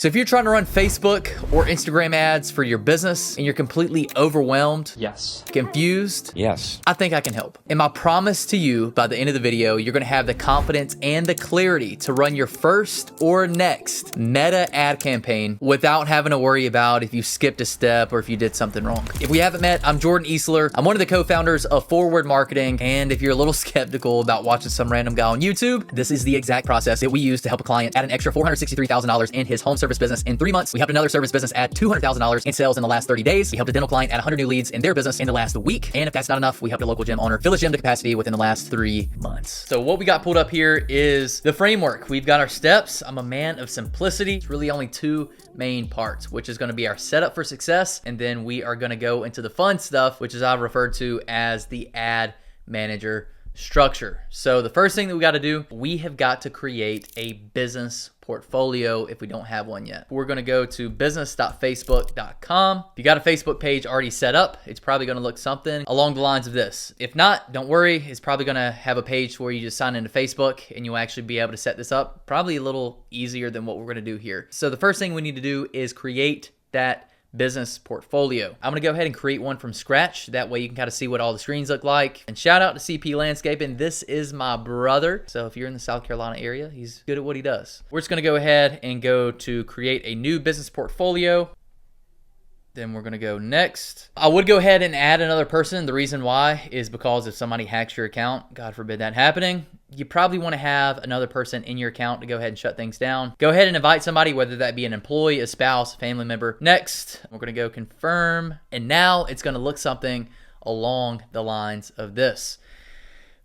So if you're trying to run Facebook or Instagram ads for your business and you're completely overwhelmed, Yes. confused, Yes. I think I can help. And my promise to you, by the end of the video, you're gonna have the confidence and the clarity to run your first or next meta ad campaign without having to worry about if you skipped a step or if you did something wrong. If we haven't met, I'm Jordan Easler. I'm one of the co-founders of Forward Marketing. And if you're a little skeptical about watching some random guy on YouTube, this is the exact process that we use to help a client add an extra $463,000 in his home service business in 3 months. We helped another service business add $200,000 in sales in the last 30 days. We helped a dental client add 100 new leads in their business in the last week. And if that's not enough, we helped a local gym owner fill his gym to capacity within the last 3 months. So what we got pulled up here is the framework. We've got our steps. I'm a man of simplicity. It's really only 2 main parts, which is going to be our setup for success. And then we are going to go into the fun stuff, which is I've referred to as the ad manager structure. So the first thing that we got to do, we have got to create a business portfolio if we don't have one yet. We're going to go to business.facebook.com. If you got a Facebook page already set up, it's probably going to look something along the lines of this. If not, don't worry. It's probably going to have a page where you just sign into Facebook and you'll actually be able to set this up. Probably a little easier than what we're going to do here. So the first thing we need to do is create that business portfolio. I'm gonna go ahead and create one from scratch. That way you can kind of see what all the screens look like. And shout out to CP Landscaping. This is my brother. So if you're in the South Carolina area, he's good at what he does. We're just gonna go ahead and go to create a new business portfolio. Then we're gonna go next. I would go ahead and add another person. The reason why is because if somebody hacks your account, God forbid that happening, you probably want to have another person in your account to go ahead and shut things down. Go ahead and invite somebody, whether that be an employee, a spouse, family member. Next, we're going to go confirm. And now it's going to look something along the lines of this.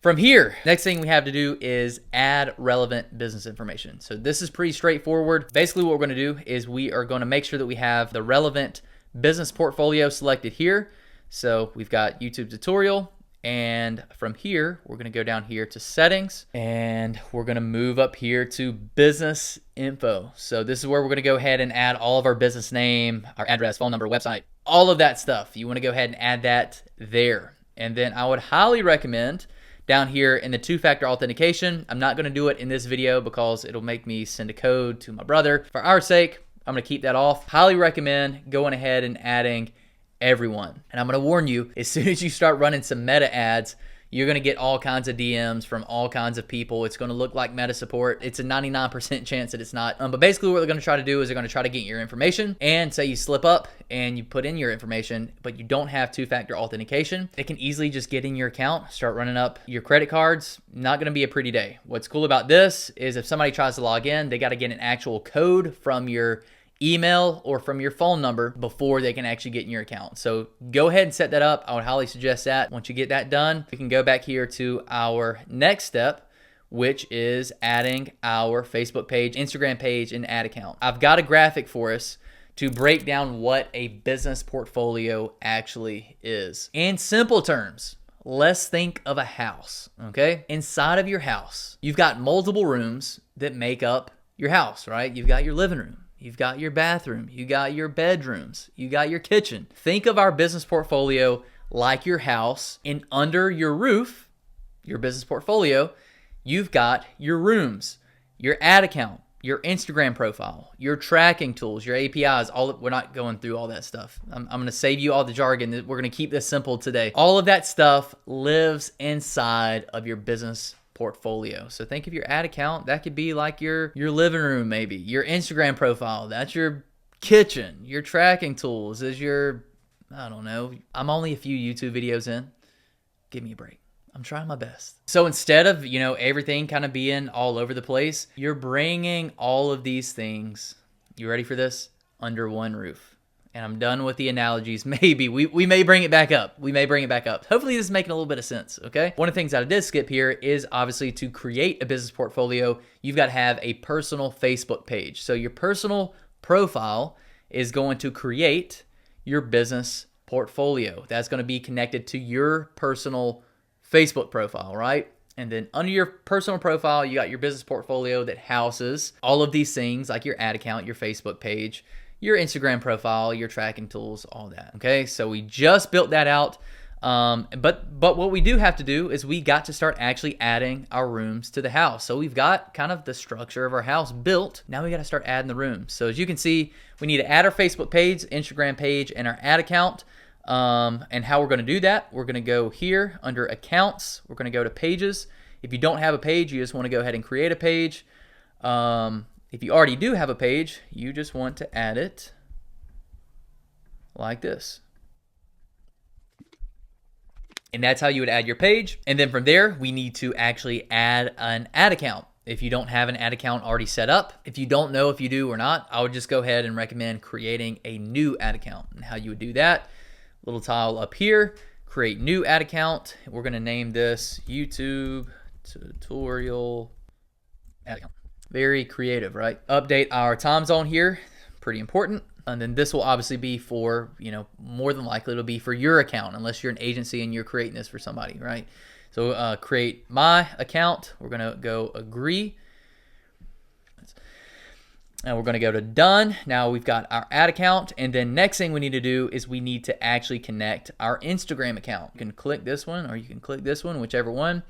From here, next thing we have to do is add relevant business information. So this is pretty straightforward. Basically what we're going to do is we are going to make sure that we have the relevant business portfolio selected here. So we've got YouTube tutorial. And from here, we're going to go down here to settings and we're going to move up here to business info. So this is where we're going to go ahead and add all of our business name, our address, phone number, website, all of that stuff. You want to go ahead and add that there. And then I would highly recommend down here in the 2-factor authentication. I'm not going to do it in this video because it'll make me send a code to my brother. For our sake, I'm going to keep that off. Highly recommend going ahead and adding everyone. And I'm going to warn you, as soon as you start running some meta ads, you're going to get all kinds of DMs from all kinds of people. It's going to look like meta support. It's a 99% chance that it's not. But basically what they're going to try to do is they're going to try to get your information, and say you slip up and you put in your information, but you don't have 2-factor authentication. They can easily just get in your account, start running up your credit cards. Not going to be a pretty day. What's cool about this is if somebody tries to log in, they got to get an actual code from your email or from your phone number before they can actually get in your account. So go ahead and set that up. I would highly suggest that. Once you get that done, we can go back here to our next step, which is adding our Facebook page, Instagram page, and ad account. I've got a graphic for us to break down what a business portfolio actually is. In simple terms, let's think of a house, okay? Inside of your house, you've got multiple rooms that make up your house, right? You've got your living room. You've got your bathroom, you got your bedrooms, you got your kitchen. Think of our business portfolio like your house, and under your roof, your business portfolio, you've got your rooms, your ad account, your Instagram profile, your tracking tools, your APIs. We're not going through all that stuff. I'm going to save you all the jargon. We're going to keep this simple today. All of that stuff lives inside of your business portfolio. So think of your ad account. That could be like your living room, maybe your Instagram profile. That's your kitchen. Your tracking tools is your, I don't know. I'm only a few YouTube videos in. Give me a break. I'm trying my best. So instead of, everything kind of being all over the place, you're bringing all of these things, you ready for this? Under one roof. And I'm done with the analogies. Maybe we may bring it back up. We may bring it back up. Hopefully this is making a little bit of sense, okay? One of the things that I did skip here is obviously to create a business portfolio, you've got to have a personal Facebook page. So your personal profile is going to create your business portfolio. That's going to be connected to your personal Facebook profile, right? And then under your personal profile, you got your business portfolio that houses all of these things like your ad account, your Facebook page, your Instagram profile, your tracking tools, all that. Okay, so we just built that out. But what we do have to do is we got to start actually adding our rooms to the house. So we've got kind of the structure of our house built. Now we got to start adding the rooms. So as you can see, we need to add our Facebook page, Instagram page, and our ad account. And how we're going to do that, we're going to go here under accounts. We're going to go to pages. If you don't have a page, you just want to go ahead and create a page. If you already do have a page, you just want to add it like this. And that's how you would add your page. And then from there, we need to actually add an ad account. If you don't have an ad account already set up, if you don't know if you do or not, I would just go ahead and recommend creating a new ad account. And how you would do that, little tile up here, create new ad account. We're going to name this YouTube tutorial ad account. Very creative, right? Update our time zone here, pretty important. And then this will obviously be for, more than likely it'll be for your account, unless you're an agency and you're creating this for somebody, right? So create my account. We're going to go agree. And we're going to go to done. Now we've got our ad account. And then next thing we need to do is we need to actually connect our Instagram account. You can click this one or you can click this one, whichever one.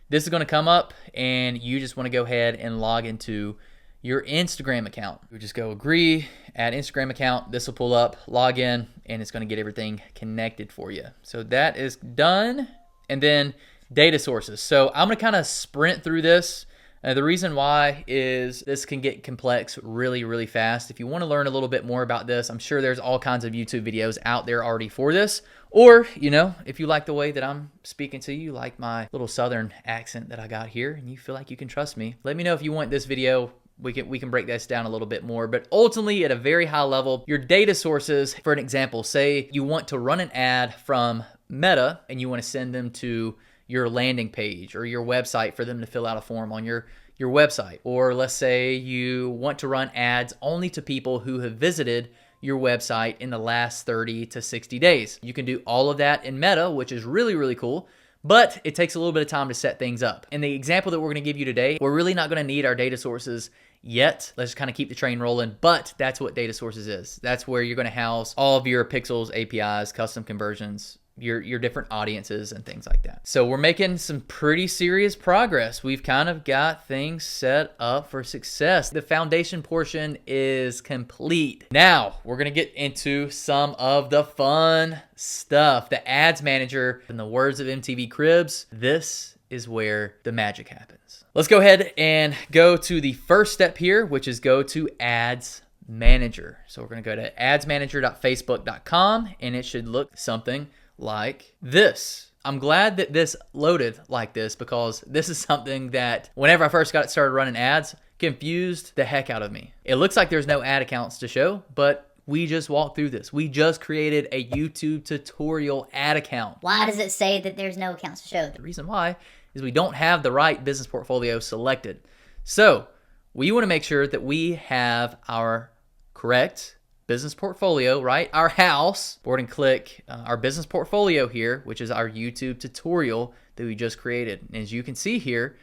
This is going to come up and you just want to go ahead and log into your Instagram account. We just go agree, add Instagram account. This will pull up, log in, and it's going to get everything connected for you. So that is done. And then data sources. So I'm going to kind of sprint through this. The reason why is this can get complex really, really fast. If you want to learn a little bit more about this, I'm sure there's all kinds of YouTube videos out there already for this. Or, if you like the way that I'm speaking to you, like my little Southern accent that I got here, and you feel like you can trust me, let me know if you want this video. We can break this down a little bit more, but ultimately at a very high level, your data sources, for an example, say you want to run an ad from Meta and you want to send them to your landing page or your website for them to fill out a form on your website. Or let's say you want to run ads only to people who have visited your website in the last 30 to 60 days. You can do all of that in Meta, which is really, really cool. But it takes a little bit of time to set things up. In the example that we're going to give you today, we're really not going to need our data sources yet. Let's just kind of keep the train rolling, but that's what data sources is. That's where you're going to house all of your pixels, APIs, custom conversions, your different audiences and things like that. So we're making some pretty serious progress. We've kind of got things set up for success. The foundation portion is complete. Now we're going to get into some of the fun stuff. The ads manager, in the words of MTV Cribs, this is where the magic happens. Let's go ahead and go to the first step here, which is go to Ads Manager. So we're going to go to adsmanager.facebook.com and it should look something like this. I'm glad that this loaded like this because this is something that whenever I first got started running ads, confused the heck out of me. It looks like there's no ad accounts to show, but we just walked through this. We just created a YouTube tutorial ad account. Why does it say that there's no accounts to show? The reason why is we don't have the right business portfolio selected. So we want to make sure that we have our correct business portfolio, right? Our house. Board and click our business portfolio here, which is our YouTube tutorial that we just created. And as you can see here,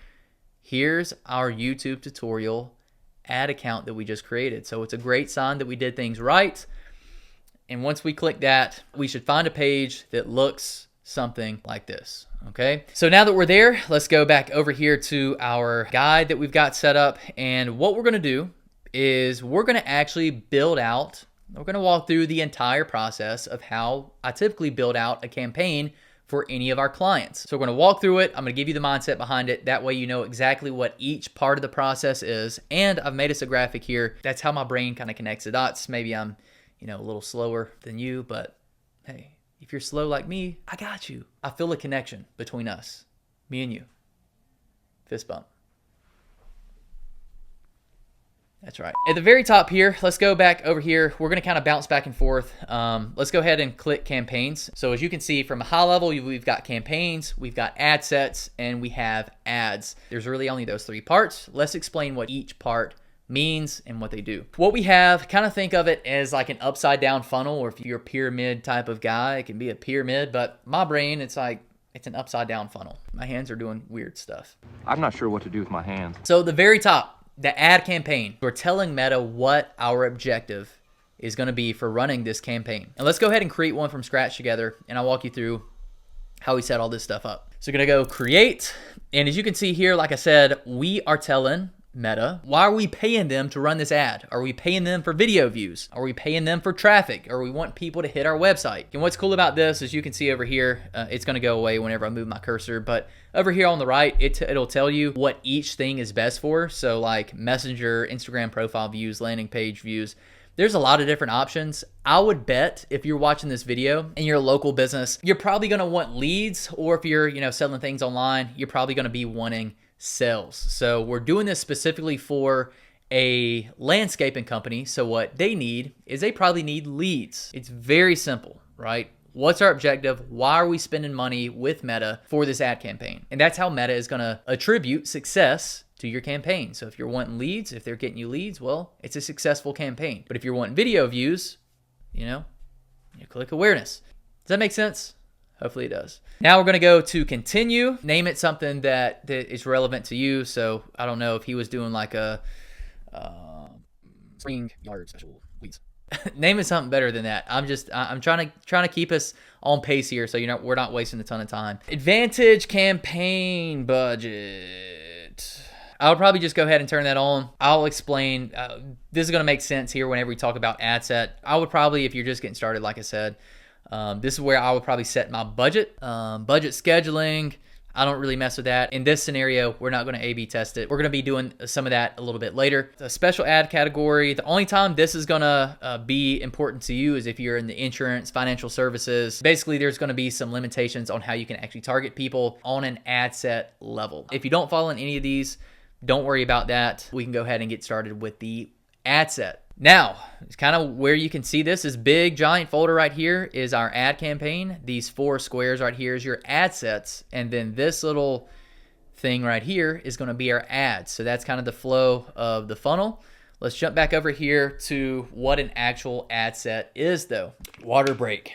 here's our YouTube tutorial ad account that we just created. So it's a great sign that we did things right. And once we click that, we should find a page that looks something like this. Okay, so now that we're there, let's go back over here to our guide that we've got set up. And what we're going to do is we're going to actually build out, we're going to walk through the entire process of how I typically build out a campaign for any of our clients. So we're going to walk through it. I'm going to give you the mindset behind it. That way you know exactly what each part of the process is. And I've made us a graphic here. That's how my brain kind of connects the dots. Maybe I'm, a little slower than you, but hey, if you're slow like me, I got you. I feel a connection between us, me and you. Fist bump. That's right. At the very top here, let's go back over here. We're going to kind of bounce back and forth. Let's go ahead and click campaigns. So as you can see from a high level, we've got campaigns, we've got ad sets, and we have ads. There's really only those three parts. Let's explain what each part means and what they do. What we have, kind of think of it as like an upside down funnel, or if you're a pyramid type of guy, it can be a pyramid, but my brain, it's like, it's an upside down funnel. My hands are doing weird stuff. I'm not sure what to do with my hands. So the very top, the ad campaign, we're telling Meta what our objective is going to be for running this campaign. And let's go ahead and create one from scratch together, and I'll walk you through how we set all this stuff up. So we're gonna go create. And as you can see here, like I said, we are telling Meta, why are we paying them to run this ad? Are we paying them for video views? Are we paying them for traffic? Or we want people to hit our website? And what's cool about this is you can see over here, it's gonna go away whenever I move my cursor, but over here on the right, it'll tell you what each thing is best for. So like Messenger, Instagram profile views, landing page views. There's a lot of different options. I would bet if you're watching this video and you're a local business, you're probably gonna want leads, or if you're selling things online, you're probably gonna be wanting sales. So we're doing this specifically for a landscaping company. So what they need is they probably need leads. It's very simple, right? What's our objective? Why are we spending money with Meta for this ad campaign? And that's how Meta is going to attribute success to your campaign. So if you're wanting leads, if they're getting you leads, well, it's a successful campaign. But if you're wanting video views, you click awareness. Does that make sense? Hopefully it does. Now we're going to go to continue. Name it something that is relevant to you. So I don't know if he was doing like a spring yard special weeds. Name it something better than that. I'm trying to keep us on pace here, so we're not wasting a ton of time. Advantage campaign budget. I'll probably just go ahead and turn that on. I'll explain. This is going to make sense here whenever we talk about ad set. I would probably, if you're just getting started, like I said, this is where I would probably set my budget. Budget scheduling, I don't really mess with that. In this scenario, we're not going to A/B test it. We're going to be doing some of that a little bit later. A special ad category, the only time this is going to be important to you is if you're in the insurance, financial services. Basically, there's going to be some limitations on how you can actually target people on an ad set level. If you don't fall in any of these, don't worry about that. We can go ahead and get started with the ad set. Now, it's kind of where you can see this big giant folder right here is our ad campaign. These 4 squares right here is your ad sets. And then this little thing right here is going to be our ads. So that's kind of the flow of the funnel. Let's jump back over here to what an actual ad set is though. Water break.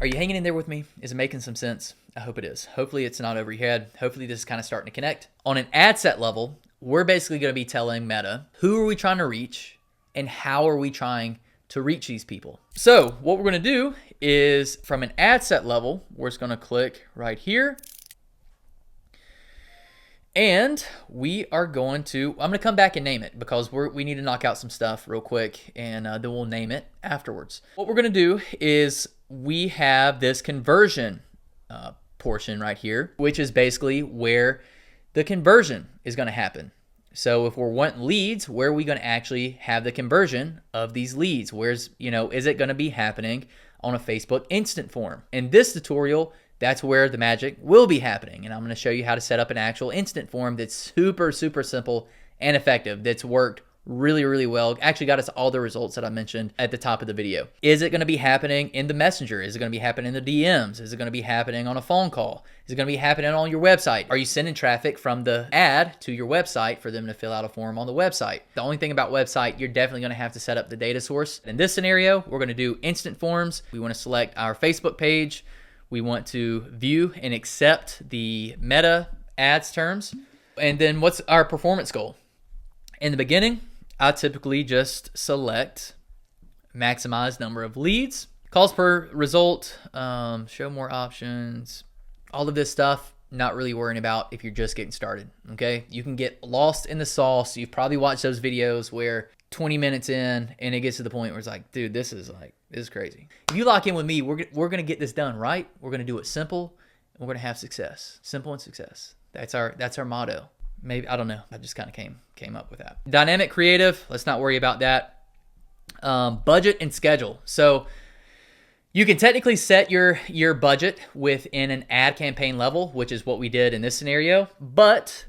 Are you hanging in there with me? Is it making some sense? I hope it is. Hopefully it's not over your head. Hopefully this is kind of starting to connect. On an ad set level, we're basically going to be telling Meta, who are we trying to reach? And how are we trying to reach these people? So what we're going to do is from an ad set level, we're just going to click right here. And we are going to, I'm going to come back and name it because we need to knock out some stuff real quick, and then we'll name it afterwards. What we're going to do is we have this conversion portion right here, which is basically where the conversion is going to happen. So if we're wanting leads, where are we going to actually have the conversion of these leads? Where's, is it going to be happening on a Facebook instant form? In this tutorial, that's where the magic will be happening. And I'm going to show you how to set up an actual instant form that's super, super simple and effective. That's worked really, really well. Actually got us all the results that I mentioned at the top of the video. Is it going to be happening in the Messenger? Is it going to be happening in the DMs? Is it going to be happening on a phone call? Is it going to be happening on your website? Are you sending traffic from the ad to your website for them to fill out a form on the website? The only thing about website, you're definitely going to have to set up the data source. In this scenario, we're going to do instant forms. We want to select our Facebook page. We want to view and accept the Meta ads terms. And then what's our performance goal? In the beginning, I typically just select maximize number of leads, calls per result, show more options, all of this stuff, not really worrying about if you're just getting started, okay? You can get lost in the sauce. You've probably watched those videos where 20 minutes in and it gets to the point where it's like, dude, this is crazy. If you lock in with me, we're going to get this done right. We're going to do it simple and we're going to have success. Simple and success. That's our motto. Maybe, I don't know. I just kind of came up with that. Dynamic creative, let's not worry about that. Budget and schedule. So you can technically set your budget within an ad campaign level, which is what we did in this scenario. But,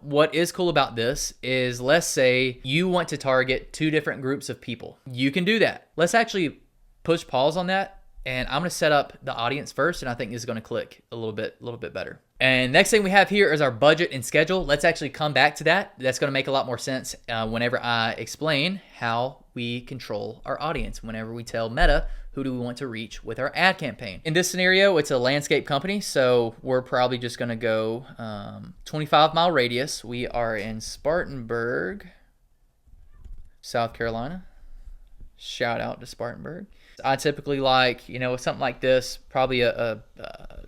what is cool about this is, let's say you want to target 2 different groups of people. You can do that. Let's actually push pause on that. And I'm going to set up the audience first, and I think this is going to click a little bit better. And next thing we have here is our budget and schedule. Let's actually come back to that. That's going to make a lot more sense whenever I explain how we control our audience, whenever we tell Meta who do we want to reach with our ad campaign. In this scenario, it's a landscape company, so we're probably just going to go 25-mile radius. We are in Spartanburg, South Carolina. Shout out to Spartanburg. I typically like, something like this, probably a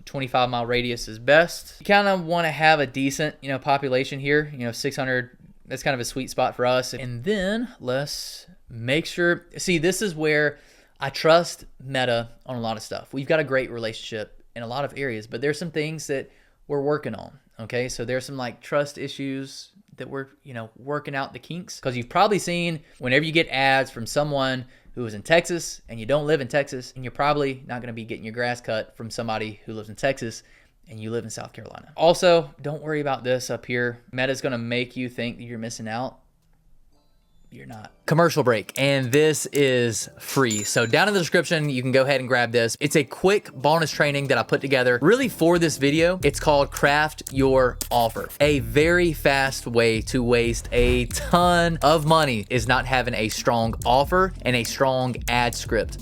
25-mile radius is best. You kind of want to have a decent, population here. 600, that's kind of a sweet spot for us. And then let's make sure, see, this is where I trust Meta on a lot of stuff. We've got a great relationship in a lot of areas, but there's some things that we're working on. Okay, so there's some like trust issues that we're, working out the kinks, because you've probably seen whenever you get ads from someone who is in Texas and you don't live in Texas, and you're probably not going to be getting your grass cut from somebody who lives in Texas and you live in South Carolina. Also, don't worry about this up here. Meta's going to make you think that you're missing out. You're not. Commercial break, and this is free. So down in the description, you can go ahead and grab this. It's a quick bonus training that I put together really for this video. It's called Craft Your Offer. A very fast way to waste a ton of money is not having a strong offer and a strong ad script.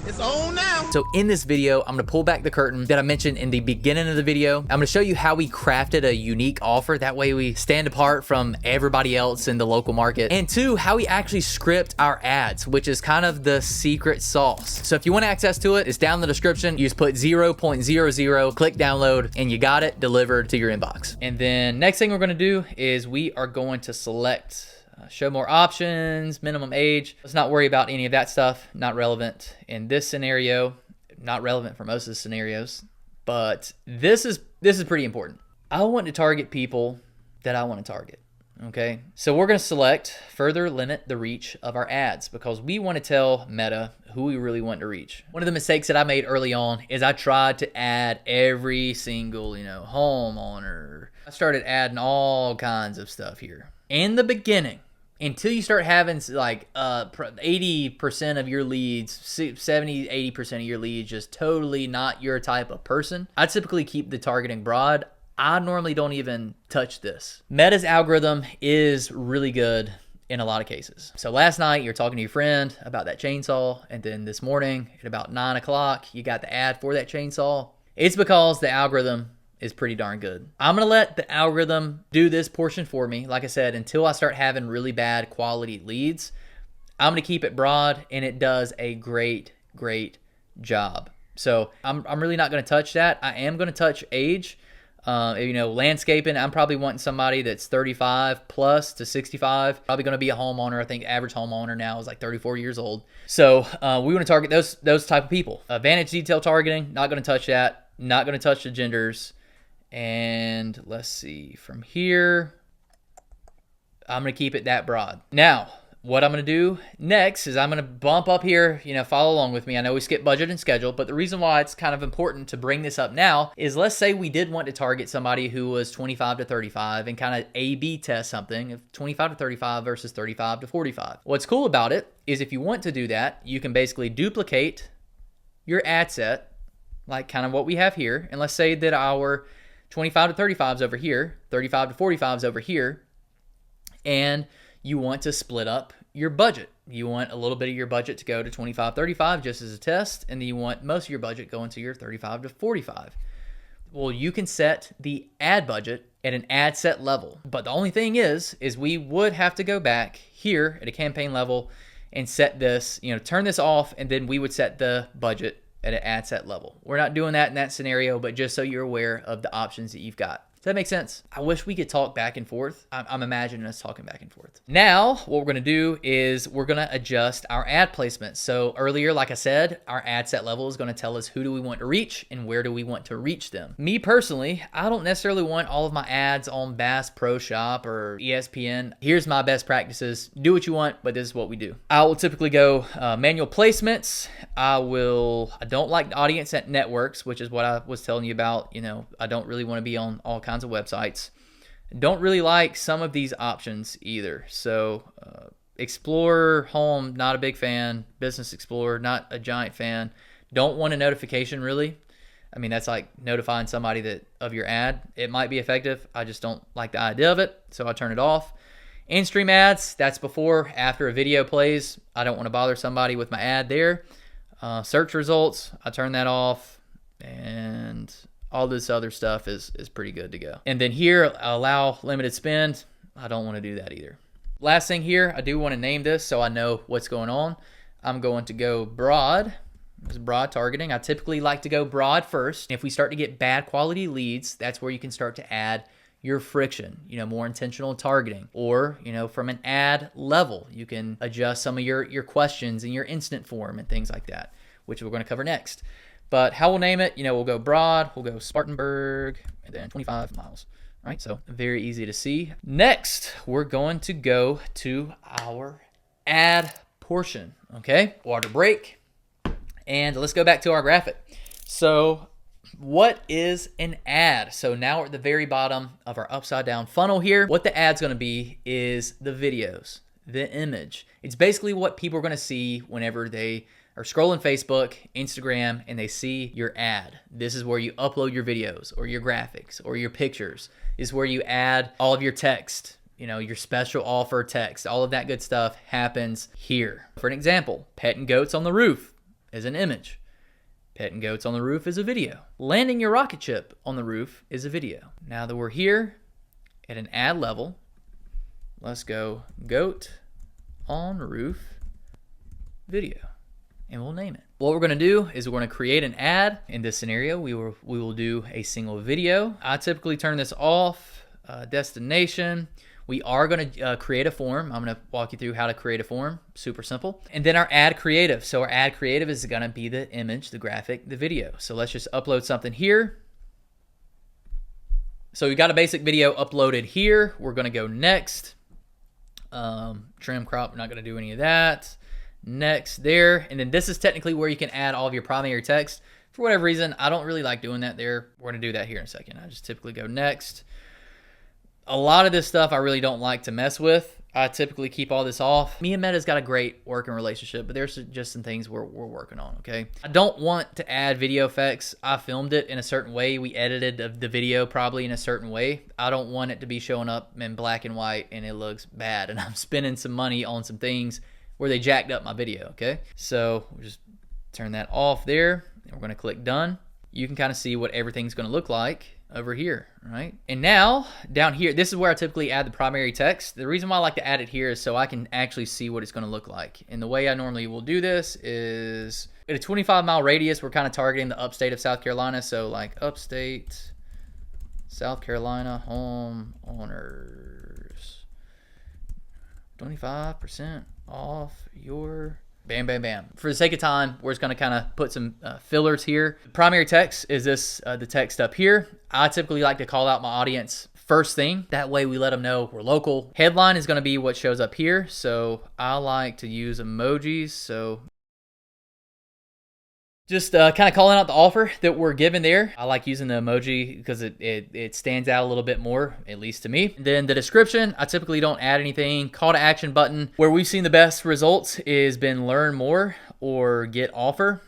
It's on now. So in this video, I'm gonna pull back the curtain that I mentioned in the beginning of the video. I'm gonna show you how we crafted a unique offer. That way we stand apart from everybody else in the local market. And two, how we actually script our ads, which is kind of the secret sauce. So if you want access to it, it's down in the description. You just put 0.00, click download, and you got it delivered to your inbox. And then next thing we're gonna do is we are going to select show more options, minimum age. Let's not worry about any of that stuff. Not relevant in this scenario. Not relevant for most of the scenarios. But this is pretty important. I want to target people that I want to target. Okay, so we're going to select further limit the reach of our ads, because we want to tell Meta who we really want to reach. One of the mistakes that I made early on is I tried to add every single, homeowner. I started adding all kinds of stuff here. In the beginning, until you start having like 80% of your leads, 70, 80% of your leads just totally not your type of person, I typically keep the targeting broad. I normally don't even touch this. Meta's algorithm is really good in a lot of cases. So last night you're talking to your friend about that chainsaw, and then this morning at about 9 o'clock, you got the ad for that chainsaw. It's because the algorithm is pretty darn good. I'm gonna let the algorithm do this portion for me. Like I said, until I start having really bad quality leads, I'm gonna keep it broad, and it does a great job. So I'm really not gonna touch that. I am gonna touch age. Landscaping, I'm probably wanting somebody that's 35 plus to 65. Probably going to be a homeowner. I think average homeowner now is like 34 years old. So we want to target those type of people. Vantage detail targeting, not going to touch that. Not going to touch the genders. And let's see, from here, I'm going to keep it that broad. Now, what I'm going to do next is I'm going to bump up here, follow along with me. I know we skipped budget and schedule, but the reason why it's kind of important to bring this up now is, let's say we did want to target somebody who was 25 to 35 and kind of A/B test something of 25 to 35 versus 35 to 45. What's cool about it is if you want to do that, you can basically duplicate your ad set, like kind of what we have here. And let's say that our 25 to 35 is over here, 35 to 45 is over here, and you want to split up your budget. You want a little bit of your budget to go to 25, 35 just as a test, and then you want most of your budget going to your 35 to 45. Well, you can set the ad budget at an ad set level. But the only thing is we would have to go back here at a campaign level and set this, turn this off, and then we would set the budget at an ad set level. We're not doing that in that scenario, but just so you're aware of the options that you've got. Does that make sense? I wish we could talk back and forth. I'm imagining us talking back and forth. Now, what we're going to do is we're going to adjust our ad placement. So earlier, like I said, our ad set level is going to tell us who do we want to reach and where do we want to reach them. Me personally, I don't necessarily want all of my ads on Bass Pro Shop or ESPN. Here's my best practices. Do what you want, but this is what we do. I will typically go manual placements. I don't like audience at networks, which is what I was telling you about. I don't really want to be on all kinds of websites. Don't really like some of these options either. So Explorer, Home, not a big fan. Business Explorer, not a giant fan. Don't want a notification really. I mean, that's like notifying somebody of your ad. It might be effective. I just don't like the idea of it, so I turn it off. In-stream ads, that's after a video plays. I don't want to bother somebody with my ad there. Search results, I turn that off, and all this other stuff is pretty good to go. And then here, allow limited spend. I don't want to do that either. Last thing here, I do want to name this so I know what's going on. I'm going to go broad, It's broad targeting. I typically like to go broad first. If we start to get bad quality leads, that's where you can start to add your friction, more intentional targeting. Or, from an ad level, you can adjust some of your questions in your instant form and things like that, which we're going to cover next. But how we'll name it, we'll go broad, we'll go Spartanburg, and then 25 miles. All right, so very easy to see. Next, we're going to go to our ad portion, okay? Water break. And let's go back to our graphic. So what is an ad? So now we're at the very bottom of our upside down funnel here. What the ad's going to be is the videos, the image. It's basically what people are going to see whenever they are scrolling Facebook, Instagram, and they see your ad. This is where you upload your videos or your graphics or your pictures. This is where you add all of your text, your special offer text. All of that good stuff happens here. For an example, pet and goats on the roof is an image. Pet and goats on the roof is a video. Landing your rocket ship on the roof is a video. Now that we're here at an ad level, let's go goat on roof video, and we'll name it. What we're going to do is we're going to create an ad. In this scenario, we will do a single video. I typically turn this off. Destination. We are going to create a form. I'm going to walk you through how to create a form. Super simple. And then our ad creative. So our ad creative is going to be the image, the graphic, the video. So let's just upload something here. So we got a basic video uploaded here. We're going to go next. Trim crop, we're not going to do any of that. Next there. And then this is technically where you can add all of your primary text. For whatever reason, I don't really like doing that there. We're going to do that here in a second. I just typically go next. A lot of this stuff I really don't like to mess with. I typically keep all this off. Me and Meta's got a great working relationship, but there's just some things we're working on, okay? I don't want to add video effects. I filmed it in a certain way. We edited the video probably in a certain way. I don't want it to be showing up in black and white and it looks bad, and I'm spending some money on some things where they jacked up my video, okay? So we'll just turn that off there, and we're gonna click done. You can kind of see what everything's gonna look like over here, right? And now down here, this is where I typically add the primary text. The reason why I like to add it here is so I can actually see what it's going to look like. And the way I normally will do this is at a 25-mile radius, we're kind of targeting the upstate of South Carolina. So like upstate South Carolina homeowners, 25% off your bam, bam, bam. For the sake of time, we're just going to kind of put some fillers here. Primary text is this, the text up here. I typically like to call out my audience first thing. That way we let them know we're local. Headline is going to be what shows up here. So I like to use emojis. So just kind of calling out the offer that we're given there. I like using the emoji because it stands out a little bit more, at least to me. Then the description, I typically don't add anything. Call to action button. Where we've seen the best results is been learn more or get offer.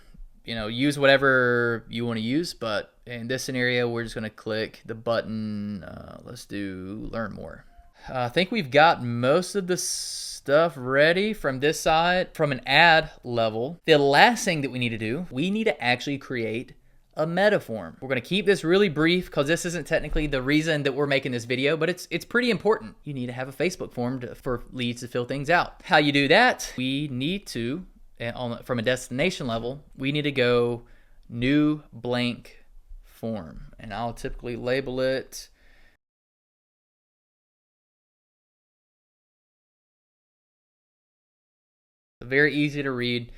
Use whatever you want to use, but in this scenario, we're just going to click the button. Let's do learn more. I think we've got most of the stuff ready from this side. From an ad level, the last thing that we need to do, we need to actually create a meta form. We're going to keep this really brief because this isn't technically the reason that we're making this video, but it's pretty important. You need to have a Facebook form for leads to fill things out. How you do that, we need to, from a destination level, we need to go new blank form. And I'll typically label it very easy to read.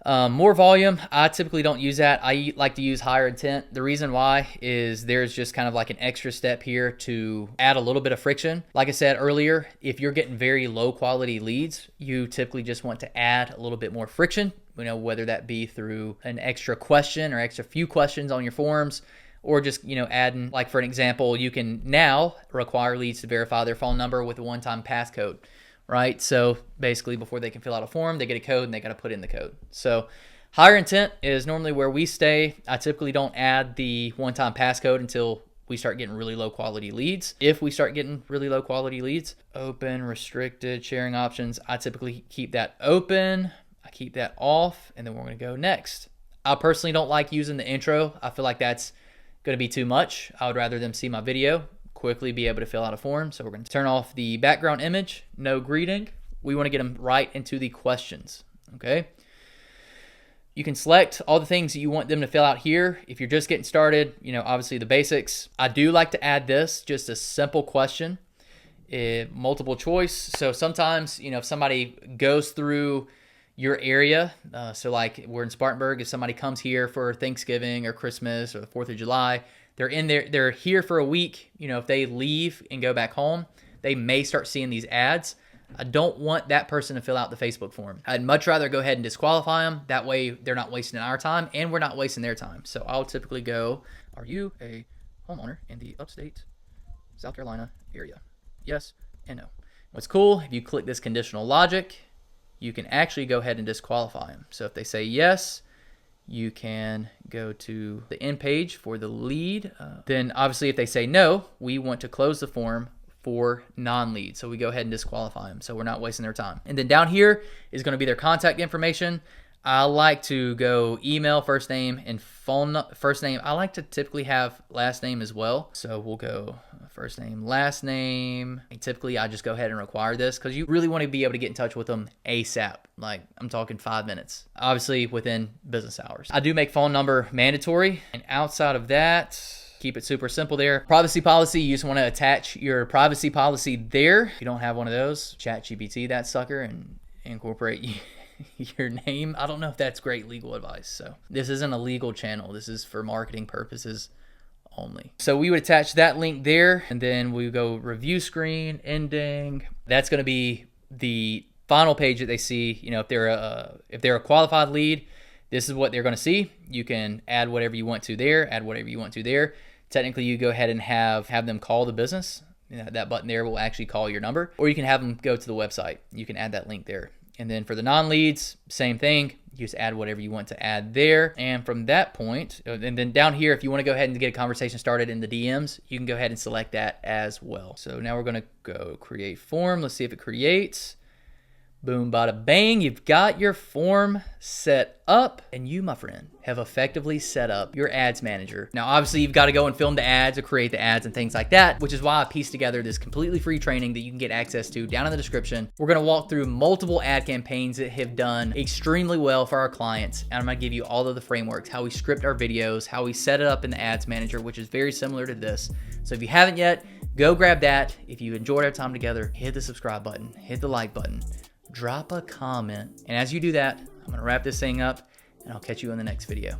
More volume, I typically don't use that. I like to use higher intent. The reason why is there's just kind of like an extra step here to add a little bit of friction. Like I said earlier, if you're getting very low quality leads, you typically just want to add a little bit more friction, whether that be through an extra question or extra few questions on your forms, or just, adding, like for an example, you can now require leads to verify their phone number with a one-time passcode. Right? So basically before they can fill out a form, they get a code and they got to put in the code. So higher intent is normally where we stay. I typically don't add the one-time passcode until we start getting really low quality leads. If we start getting really low quality leads, open, restricted, sharing options, I typically keep that open. I keep that off, and then we're going to go next. I personally don't like using the intro. I feel like that's going to be too much. I would rather them see my video, quickly be able to fill out a form. So we're going to turn off the background image, no greeting. We want to get them right into the questions, okay? You can select all the things that you want them to fill out here. If you're just getting started, you know, obviously the basics. I do like to add this, just a simple question, multiple choice. So sometimes, you know, if somebody goes through your area, so like we're in Spartanburg, if somebody comes here for Thanksgiving or Christmas or the 4th of July, they're here for a week. You know, if they leave and go back home, they may start seeing these ads. I don't want that person to fill out the Facebook form. I'd much rather go ahead and disqualify them. That way they're not wasting our time and we're not wasting their time. So I'll typically go, are you a homeowner in the upstate South Carolina area? Yes and no. What's cool, if you click this conditional logic, you can actually go ahead and disqualify them. So if they say yes, you can go to the end page for the lead. Then obviously if they say no, we want to close the form for non-lead. So we go ahead and disqualify them so we're not wasting their time. And then down here is going to be their contact information. I like to go email, first name, and phone. First name, I like to typically have last name as well. So we'll go first name, last name. And typically I just go ahead and require this because you really want to be able to get in touch with them ASAP. Like I'm talking 5 minutes, obviously within business hours. I do make phone number mandatory. And outside of that, keep it super simple there. Privacy policy, you just want to attach your privacy policy there. If you don't have one of those, ChatGPT that sucker and incorporate your name. I don't know if that's great legal advice. So this isn't a legal channel. This is for marketing purposes only. So we would attach that link there and then we go review screen, ending. That's going to be the final page that they see. You know, if they're a qualified lead, this is what they're going to see. You can add whatever you want to there, add whatever you want to there. Technically, you go ahead and have them call the business. You know, that button there will actually call your number, or you can have them go to the website. You can add that link there. And then for the non-leads, same thing. You just add whatever you want to add there. And from that point, and then down here, if you want to go ahead and get a conversation started in the DMs, you can go ahead and select that as well. So now we're going to go create form. Let's see if it creates. Boom, bada bang, you've got your form set up and you, my friend, have effectively set up your ads manager. Now, obviously you've got to go and film the ads or create the ads and things like that, which is why I pieced together this completely free training that you can get access to down in the description. We're going to walk through multiple ad campaigns that have done extremely well for our clients. And I'm going to give you all of the frameworks, how we script our videos, how we set it up in the ads manager, which is very similar to this. So if you haven't yet, go grab that. If you enjoyed our time together, hit the subscribe button, hit the like button. Drop a comment. And as you do that, I'm going to wrap this thing up and I'll catch you in the next video.